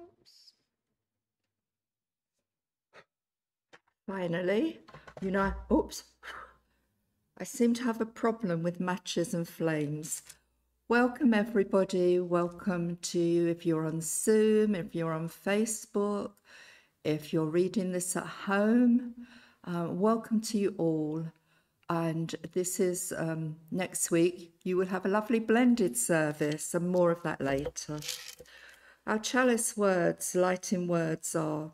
Oops. Finally, oops. I seem to have a problem with matches and flames. Welcome everybody, welcome to, if you're on Zoom, if you're on Facebook, if you're reading this at home, welcome to you all. And this is next week, you will have a lovely blended service and more of that later. Our chalice words, lighting words are: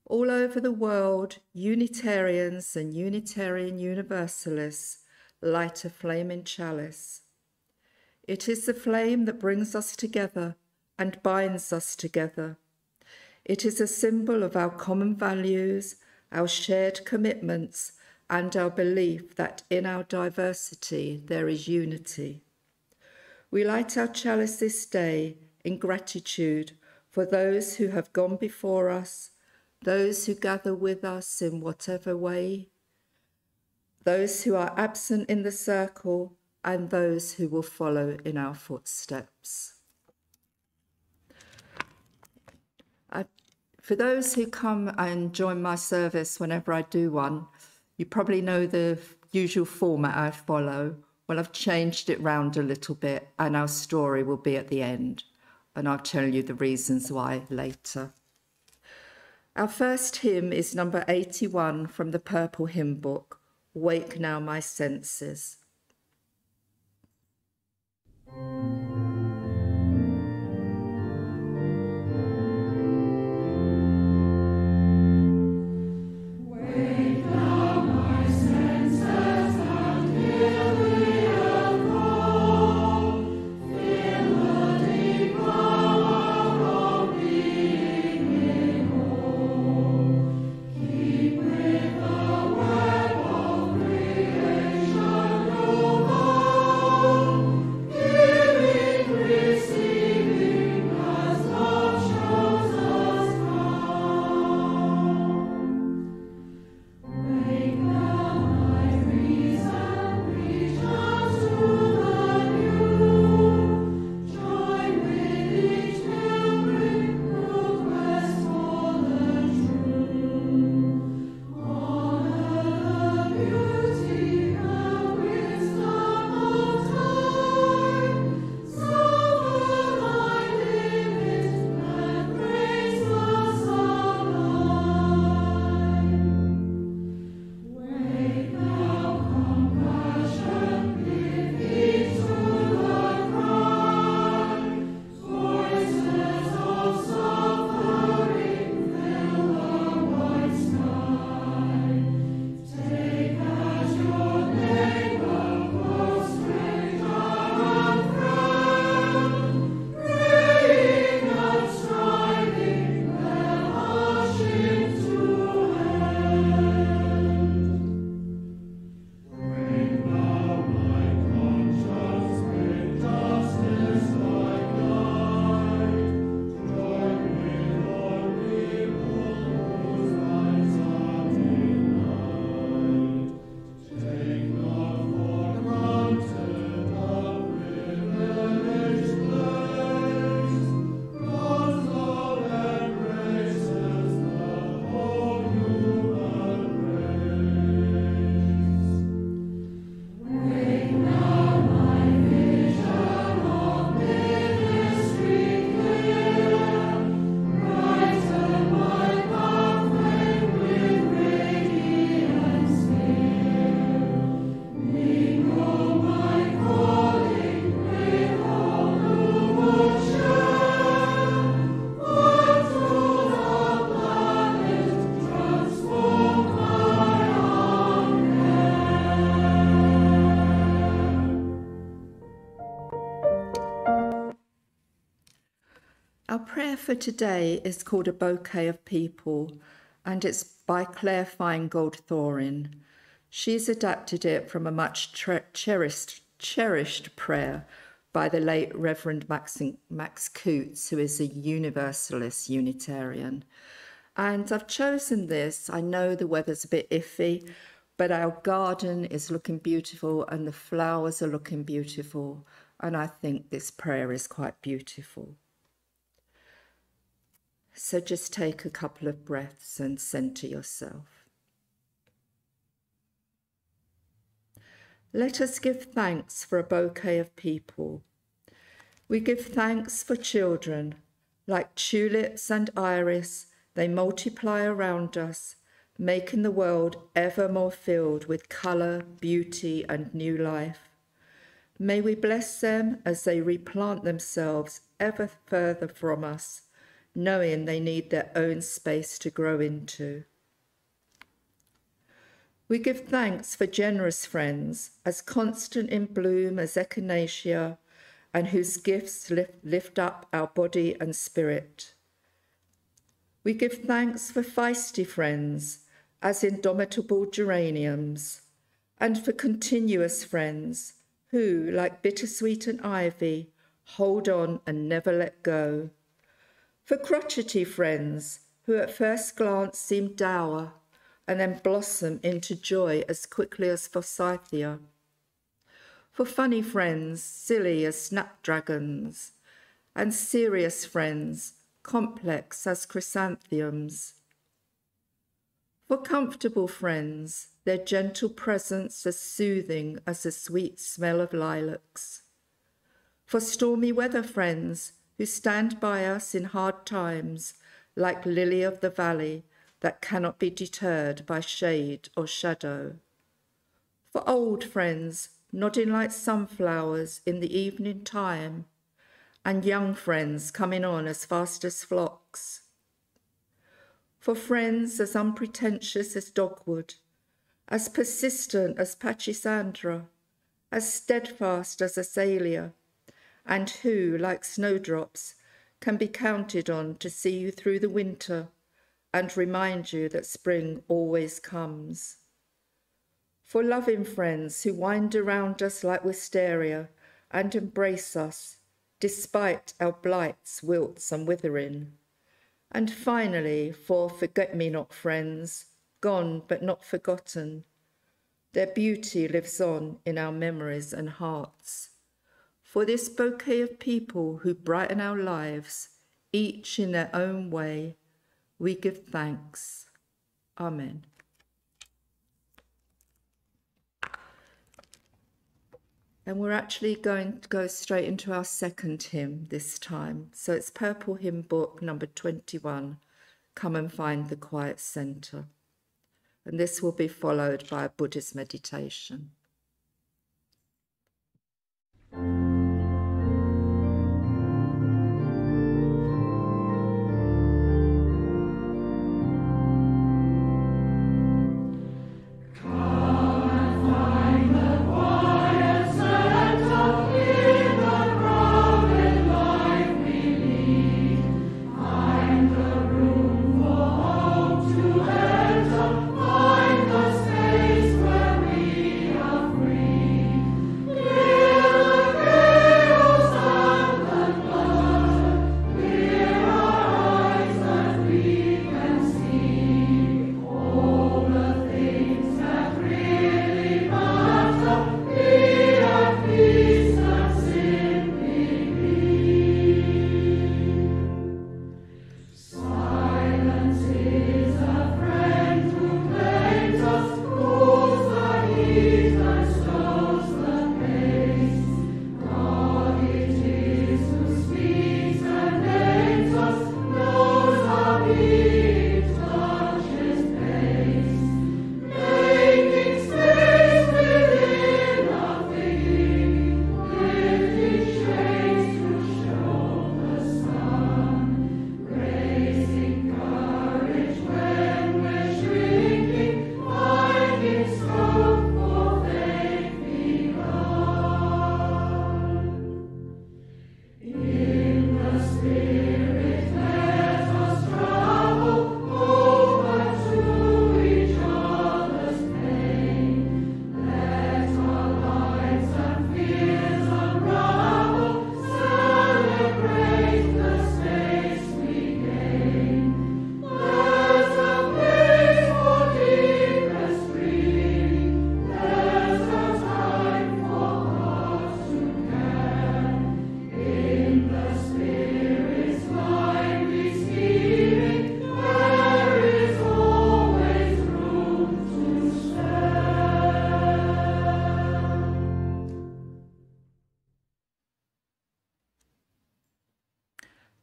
all over the world, Unitarians and Unitarian Universalists light a flaming chalice. It is the flame that brings us together and binds us together. It is a symbol of our common values, our shared commitments, and our belief that in our diversity there is unity. We light our chalice this day in gratitude for those who have gone before us, those who gather with us in whatever way, those who are absent in the circle, and those who will follow in our footsteps. For those who come and join my service whenever I do one, you probably know the usual format I follow. Well, I've changed it round a little bit, and our story will be at the end, and I'll tell you the reasons why later. Our first hymn is number 81 from the Purple Hymn Book, Wake Now My Senses. Our prayer for today is called A Bouquet of People, and it's by Claire Feingold Thoryn. She's adapted it from a much cherished prayer by the late Reverend Max Coots, who is a Universalist Unitarian. And I've chosen this. I know the weather's a bit iffy, but our garden is looking beautiful and the flowers are looking beautiful. And I think this prayer is quite beautiful. So just take a couple of breaths and centre yourself. Let us give thanks for a bouquet of people. We give thanks for children. Like tulips and iris, they multiply around us, making the world ever more filled with colour, beauty, and new life. May we bless them as they replant themselves ever further from us, knowing they need their own space to grow into. We give thanks for generous friends, as constant in bloom as echinacea, and whose gifts lift up our body and spirit. We give thanks for feisty friends, as indomitable geraniums, and for continuous friends who, like bittersweet and ivy, hold on and never let go. For crotchety friends who at first glance seem dour and then blossom into joy as quickly as forsythia. For funny friends, silly as snapdragons, and serious friends, complex as chrysanthemums. For comfortable friends, their gentle presence as soothing as the sweet smell of lilacs. For stormy weather friends who stand by us in hard times, like lily of the valley that cannot be deterred by shade or shadow. For old friends nodding like sunflowers in the evening time, and young friends coming on as fast as flocks. For friends as unpretentious as dogwood, as persistent as pachyandra, as steadfast as azalea, and who, like snowdrops, can be counted on to see you through the winter and remind you that spring always comes. For loving friends who wind around us like wisteria and embrace us, despite our blights, wilts, and withering. And finally, for forget-me-not friends, gone but not forgotten. Their beauty lives on in our memories and hearts. For this bouquet of people who brighten our lives, each in their own way, we give thanks. Amen. And we're actually going to go straight into our second hymn this time. So it's Purple Hymn Book number 21, Come and Find the Quiet Centre. And this will be followed by a Buddhist meditation. Space where we are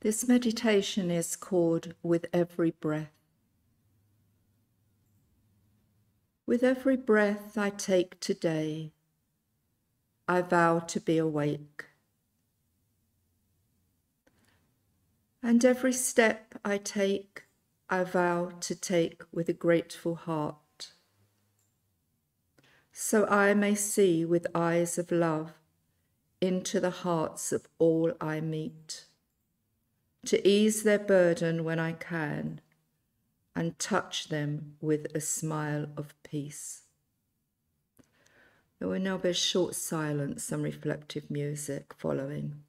This meditation is called With Every Breath. With every breath I take today, I vow to be awake. And every step I take, I vow to take with a grateful heart, so I may see with eyes of love into the hearts of all I meet, to ease their burden when I can, and touch them with a smile of peace. There will now be a short silence and reflective music following.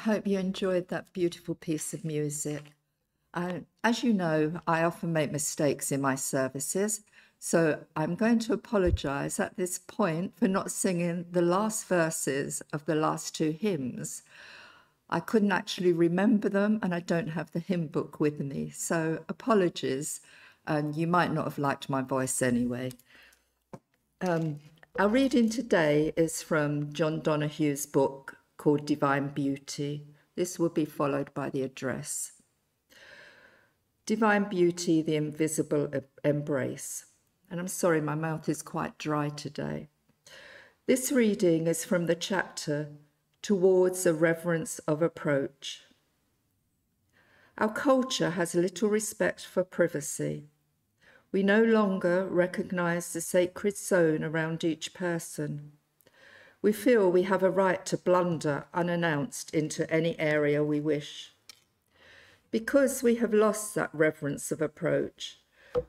hope you enjoyed that beautiful piece of music. As you know, I often make mistakes in my services, so I'm going to apologise at this point for not singing the last verses of the last two hymns. I couldn't actually remember them, and I don't have the hymn book with me, so apologies, and you might not have liked my voice anyway. Our reading today is from John Donahue's book called Divine Beauty. This will be followed by the address. Divine Beauty, the Invisible Embrace. And I'm sorry, my mouth is quite dry today. This reading is from the chapter Towards a Reverence of Approach. Our culture has little respect for privacy. We no longer recognise the sacred zone around each person. We feel we have a right to blunder unannounced into any area we wish. Because we have lost that reverence of approach,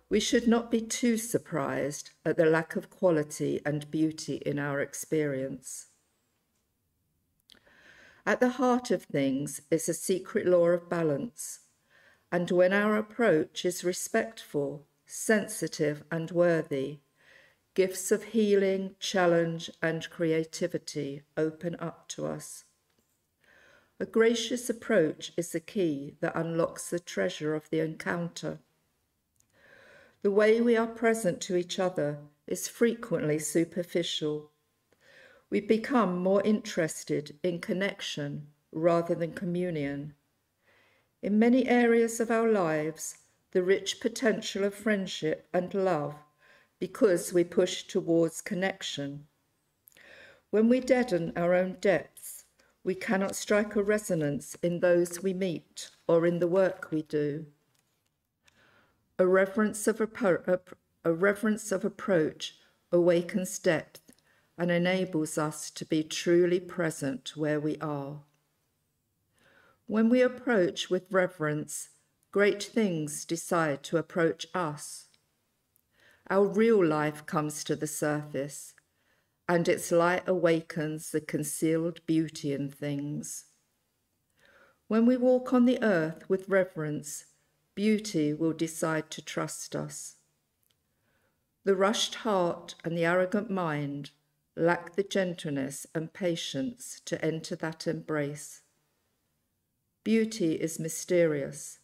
we should not be too surprised at the lack of quality and beauty in our experience. At the heart of things is a secret law of balance, and when our approach is respectful, sensitive and worthy, gifts of healing, challenge and creativity open up to us. A gracious approach is the key that unlocks the treasure of the encounter. The way we are present to each other is frequently superficial. We become more interested in connection rather than communion. In many areas of our lives, the rich potential of friendship and love because we push towards connection. When we deaden our own depths, we cannot strike a resonance in those we meet or in the work we do. A reverence of approach awakens depth and enables us to be truly present where we are. When we approach with reverence, great things decide to approach us. Our real life comes to the surface, and its light awakens the concealed beauty in things. When we walk on the earth with reverence, beauty will decide to trust us. The rushed heart and the arrogant mind lack the gentleness and patience to enter that embrace. Beauty is mysterious,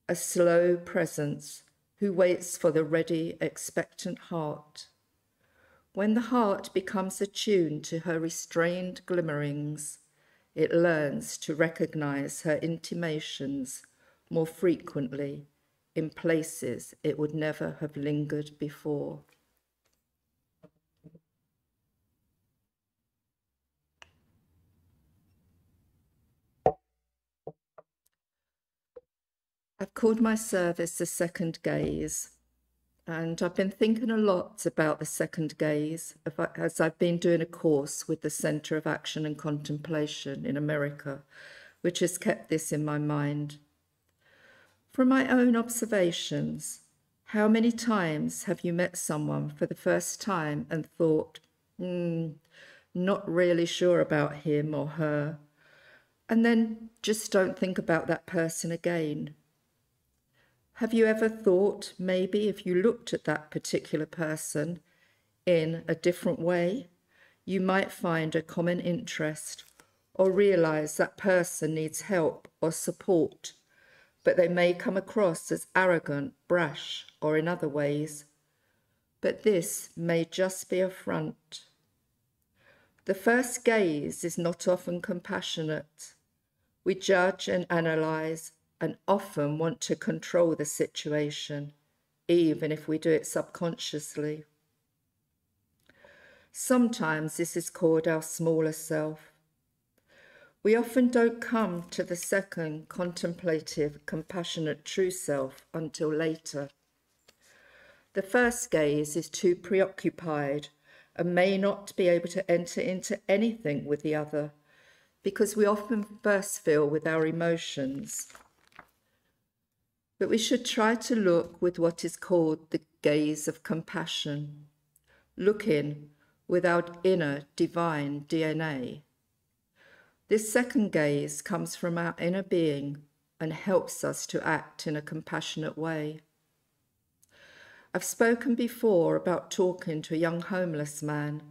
a slow presence who waits for the ready, expectant heart. When the heart becomes attuned to her restrained glimmerings, it learns to recognize her intimations more frequently in places it would never have lingered before. I've called my service the second gaze, and I've been thinking a lot about the second gaze as I've been doing a course with the Centre of Action and Contemplation in America, which has kept this in my mind. From my own observations, how many times have you met someone for the first time and thought, not really sure about him or her, and then just don't think about that person again? Have you ever thought maybe if you looked at that particular person in a different way, you might find a common interest or realise that person needs help or support, but they may come across as arrogant, brash, or in other ways. But this may just be a front. The first gaze is not often compassionate. We judge and analyse and often want to control the situation, even if we do it subconsciously. Sometimes this is called our smaller self. We often don't come to the second contemplative, compassionate true self until later. The first gaze is too preoccupied and may not be able to enter into anything with the other because we often first feel with our emotions. But we should try to look with what is called the gaze of compassion, looking with our inner divine DNA. This second gaze comes from our inner being and helps us to act in a compassionate way. I've spoken before about talking to a young homeless man.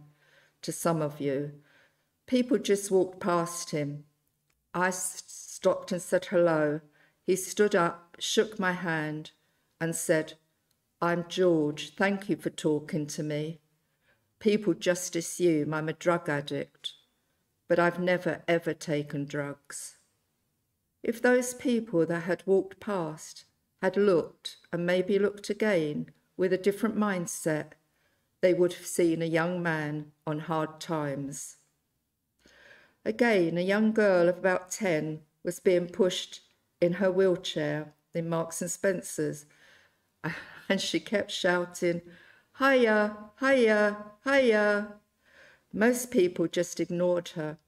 To some of you, people just walked past him. I stopped and said hello. He stood up, shook my hand, and said, "I'm George, thank you for talking to me. People just assume I'm a drug addict, but I've never ever taken drugs." If those people that had walked past had looked and maybe looked again with a different mindset, they would have seen a young man on hard times. Again, a young girl of about 10 was being pushed in her wheelchair in Marks and Spencer's, and she kept shouting, "Hiya, hiya, hiya." Most people just ignored her.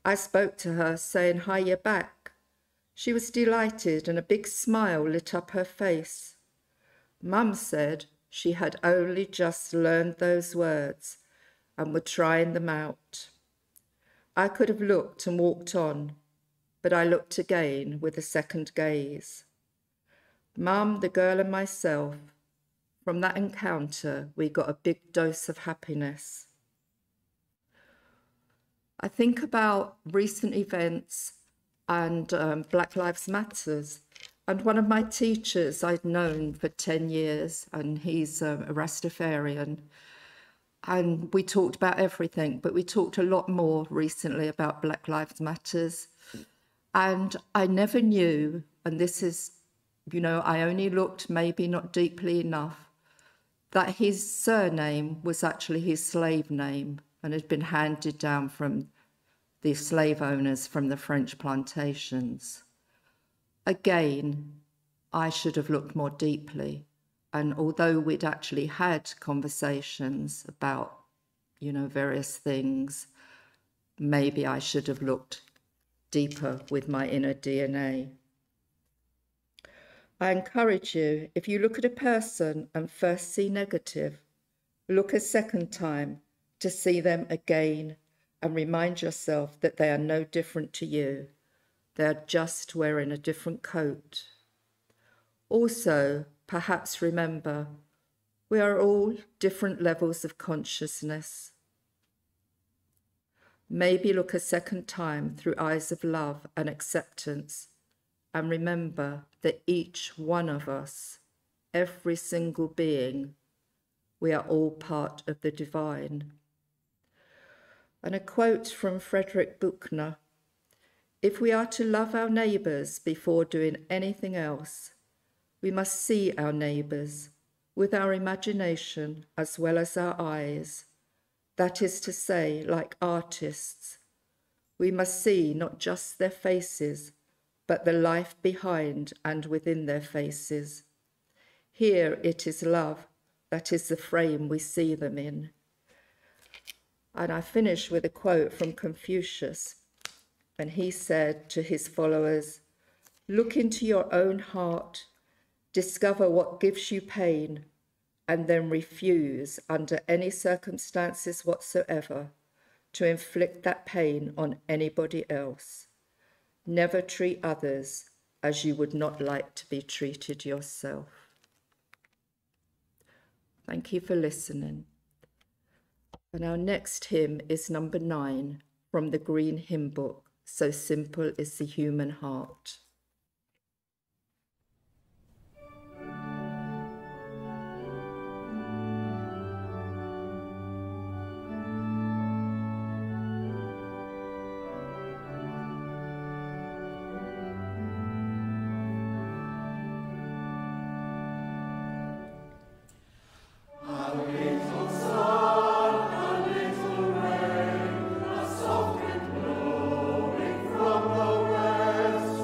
I spoke to her, saying hiya back. She was delighted and a big smile lit up her face. Mum said she had only just learned those words and were trying them out. I could have looked and walked on, but I looked again with a second gaze. Mum, the girl and myself, from that encounter, we got a big dose of happiness. I think about recent events and Black Lives Matters. And one of my teachers I'd known for 10 years, and he's a Rastafarian. And we talked about everything, but we talked a lot more recently about Black Lives Matters. And I never knew, and this is, I only looked maybe not deeply enough, that his surname was actually his slave name and had been handed down from the slave owners from the French plantations. Again, I should have looked more deeply. And although we'd actually had conversations about, various things, maybe I should have looked deeper with my inner DNA. I encourage you, if you look at a person and first see negative, look a second time to see them again and remind yourself that they are no different to you. They are just wearing a different coat. Also, perhaps remember, we are all different levels of consciousness. Maybe look a second time through eyes of love and acceptance, and remember that each one of us, every single being, we are all part of the divine. And a quote from Frederick Buechner: "If we are to love our neighbours before doing anything else, we must see our neighbours with our imagination as well as our eyes. That is to say, like artists, we must see not just their faces, but the life behind and within their faces. Here it is love, that is the frame we see them in." And I finish with a quote from Confucius, and he said to his followers, "Look into your own heart, discover what gives you pain, and then refuse, under any circumstances whatsoever, to inflict that pain on anybody else. Never treat others as you would not like to be treated yourself." Thank you for listening. And our next hymn is number 9 from the Green Hymn Book, "So Simple is the Human Heart." From the west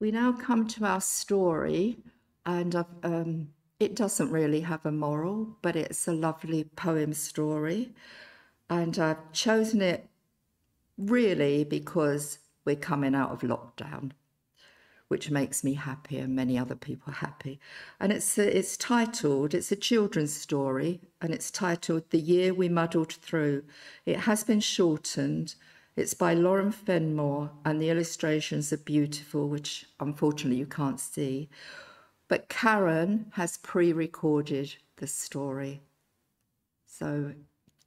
We now come to our story, and it doesn't really have a moral, but it's a lovely poem story. And I've chosen it really because we're coming out of lockdown, which makes me happy and many other people happy. And it's titled, it's a children's story, and it's titled The Year We Muddled Through. It has been shortened. It's by Fennemore, and the illustrations are beautiful, which unfortunately you can't see. But Karen has pre-recorded the story. So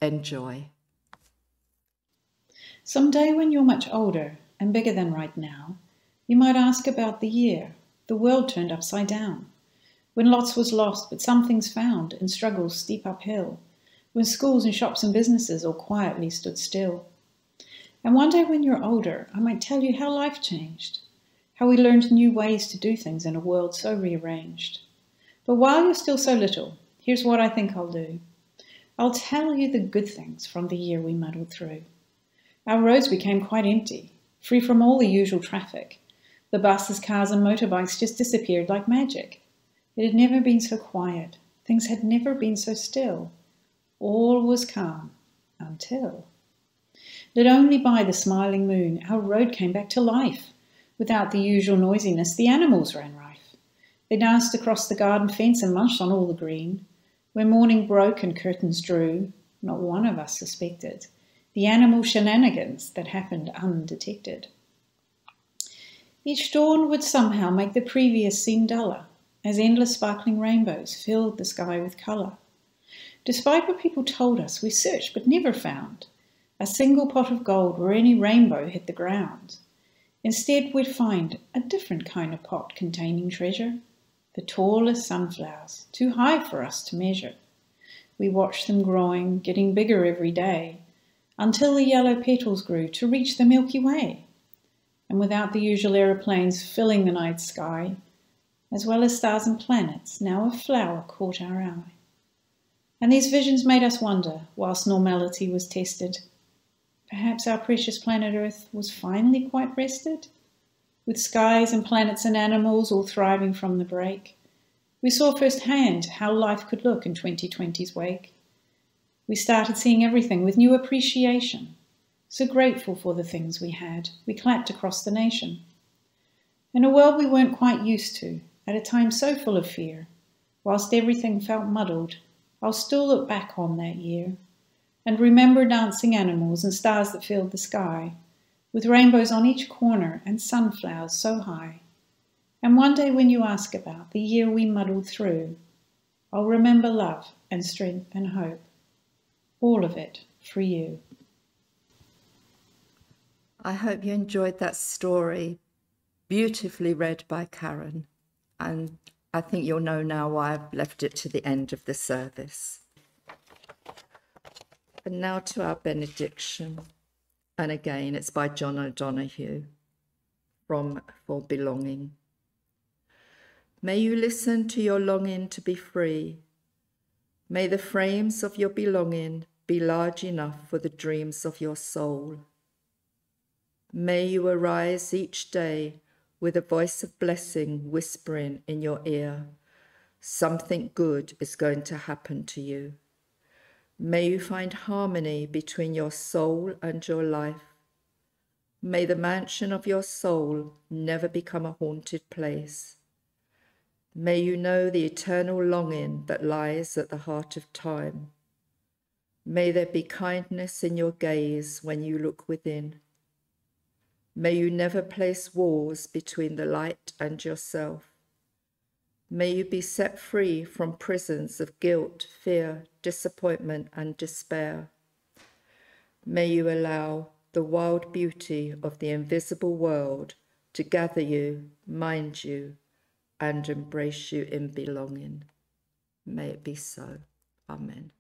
enjoy. Someday when you're much older and bigger than right now, you might ask about the year the world turned upside down, when lots was lost but some things found and struggles steep uphill, when schools and shops and businesses all quietly stood still. And one day when you're older, I might tell you how life changed, how we learned new ways to do things in a world so rearranged. But while you're still so little, here's what I think I'll do. I'll tell you the good things from the year we muddled through. Our roads became quite empty, free from all the usual traffic. The buses, cars and motorbikes just disappeared like magic. It had never been so quiet. Things had never been so still. All was calm until, lit only by the smiling moon, our road came back to life. Without the usual noisiness, the animals ran rife. They danced across the garden fence and munched on all the green. When morning broke and curtains drew, not one of us suspected the animal shenanigans that happened undetected. Each dawn would somehow make the previous seem duller, as endless sparkling rainbows filled the sky with colour. Despite what people told us, we searched but never found a single pot of gold where any rainbow hit the ground. Instead, we'd find a different kind of pot containing treasure, the tallest sunflowers, too high for us to measure. We watched them growing, getting bigger every day, until the yellow petals grew to reach the Milky Way. And without the usual aeroplanes filling the night sky, as well as stars and planets, now a flower caught our eye. And these visions made us wonder, whilst normality was tested, perhaps our precious planet Earth was finally quite rested? With skies and planets and animals all thriving from the break, we saw firsthand how life could look in 2020's wake. We started seeing everything with new appreciation. So grateful for the things we had, we clapped across the nation. In a world we weren't quite used to, at a time so full of fear, whilst everything felt muddled, I'll still look back on that year and remember dancing animals and stars that filled the sky, with rainbows on each corner and sunflowers so high. And one day when you ask about the year we muddled through, I'll remember love and strength and hope. All of it for you. I hope you enjoyed that story, beautifully read by Karen, and I think you'll know now why I've left it to the end of the service. And now to our benediction, and again it's by John O'Donoghue from For Belonging. May you listen to your longing to be free. May the frames of your belonging be large enough for the dreams of your soul. May you arise each day with a voice of blessing whispering in your ear, something good is going to happen to you. May you find harmony between your soul and your life. May the mansion of your soul never become a haunted place. May you know the eternal longing that lies at the heart of time. May there be kindness in your gaze when you look within. May you never place walls between the light and yourself. May you be set free from prisons of guilt, fear, disappointment, and despair. May you allow the wild beauty of the invisible world to gather you, mind you, and embrace you in belonging. May it be so. Amen.